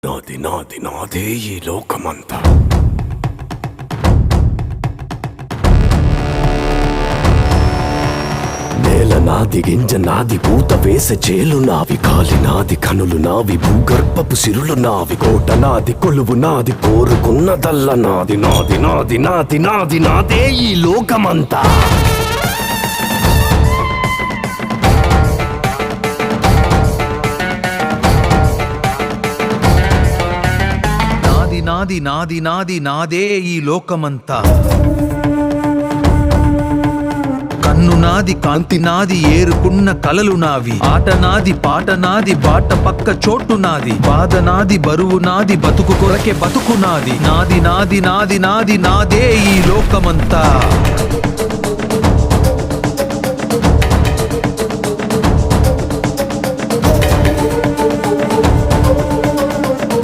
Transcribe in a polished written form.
నాది నాది నాదే ఈ లోకమంతా. నేల నాది, గింజ నాది, పూత వేసే చేలు నావి, కాలి నాది, కనులు నావి, భూగర్భపు సిరులు నావి, కోట నాది, కొలువు నాది, కోరుకున్నదల్ల నాది. నాది నాది నాది నాది నాదే ఈ లోకమంతా. నాది నాది నాది నాదే ఈ లోకమంతా. కన్ను నాది, కాంతి నాది, ఏరుకున్న కలలు నావి, ఆట నాది, పాట నాది, బాట పక్క చోటు నాది, బాధ నాది, బరువు నాది, బతుకు కొరకే బతుకు నాది. నాది నాది నాది నాది నాదే ఈ లోకమంతా.